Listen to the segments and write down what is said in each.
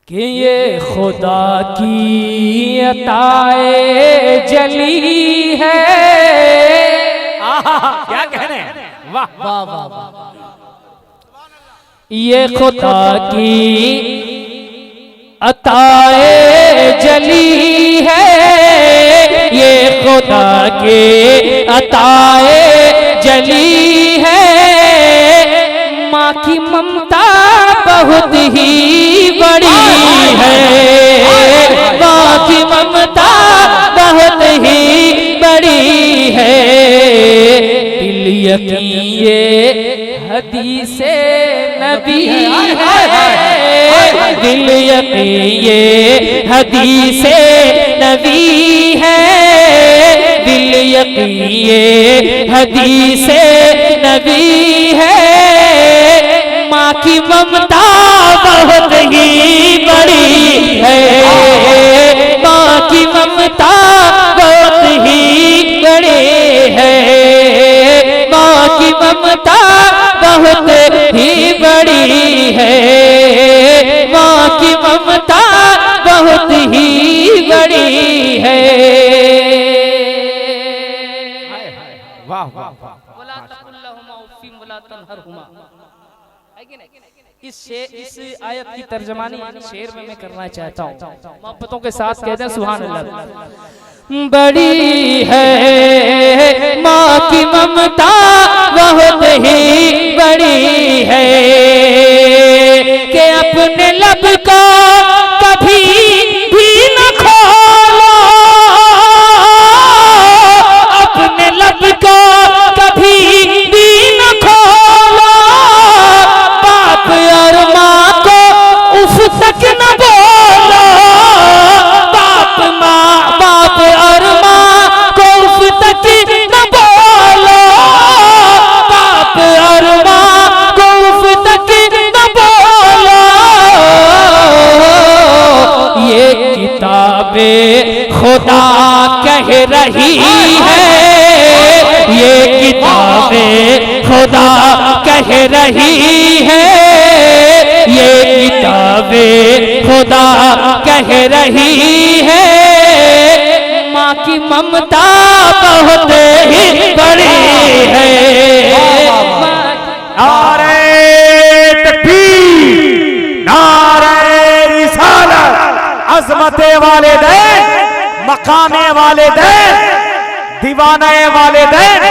कि ये खुदा की अताए जली है। क्या कहने हैं, वाह वाह वाह वाह। ये खुदा की अताए जली है, ये खुदा के अताए जली है। माँ की ममता बहुत ही बड़ी है, माँ की ममता बहुत ही बड़ी है। दिल यकीन ये हदीसे नबी है, दिल यकीन ये हदीसे नबी है, दिल यकीन ये हदीसे नबी है। माँ की ममता बहुत ही बड़ी है, माँ की ममता बहुत ही बड़ी है, माँ की ममता बहुत ही बड़ी है, माँ की ममता बहुत ही बड़ी है। वाह वाह वाह। इस आयत की तर्जमानी शेर में मैं करना चाहता हूँ, मोहब्बतों के साथ कहते हैं सुभान अल्लाह। बड़ी है माँ की ममता बहुत ही बड़ी है, कि अपने लब को कभी भी न खोलो, अपने लब को कभी भी न खोलो। बाप और माँ को उफ तक न बोलो, बाप और माँ को उफ तक न बोलो, बाप और माँ को उफ तक न बोलो। ये किताबे खुदा कह रही है, ये किताबे खुदा कह रही है, ये किताबे खुदा कह रही है। माँ की ममता बहुत ही बड़ी है। नारे तकबीर, नारे रिसालत, अज़मते वालिदैन, मकामे वालिदैन, दीवाने वालिदैन,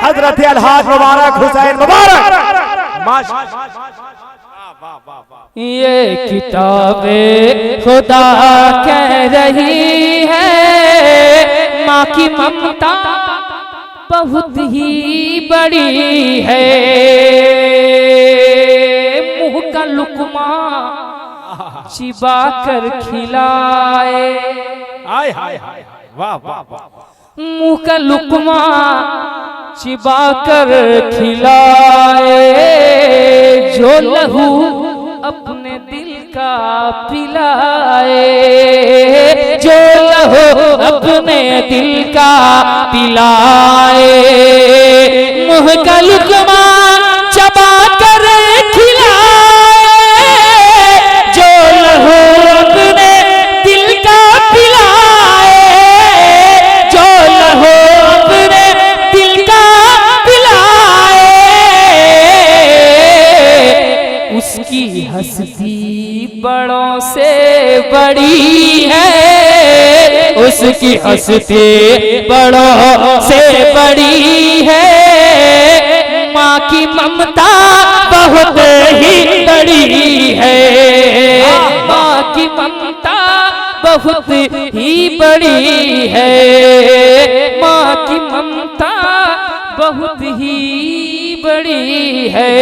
हजरत अलहाज मुबारक हुसैन मुबारक। ये किताबे खुदा कह रही है, माँ की ममता बहुत ही बड़ी है। मुँह का लुकमा चिबा कर खिलाए, हाय हाय हाय, वाह वाह वाह। मुँह का लुकमा चिबा कर खिलाए, जो लहू अपने दिल का पिलाए, जो लहू अपने दिल का पिलाए। मुँह का लुकमा चबा कर खिलाए, जो लहू अपने दिल का पिलाए, जो लहू अपने दिल का पिलाए। उसकी हस्ती बड़ों से बड़ी है, उसकी हस्ती बड़ों से बड़ी है। माँ की ममता बहुत ही बड़ी है, माँ की ममता बहुत ही बड़ी है, माँ की ममता बहुत ही बड़ी है।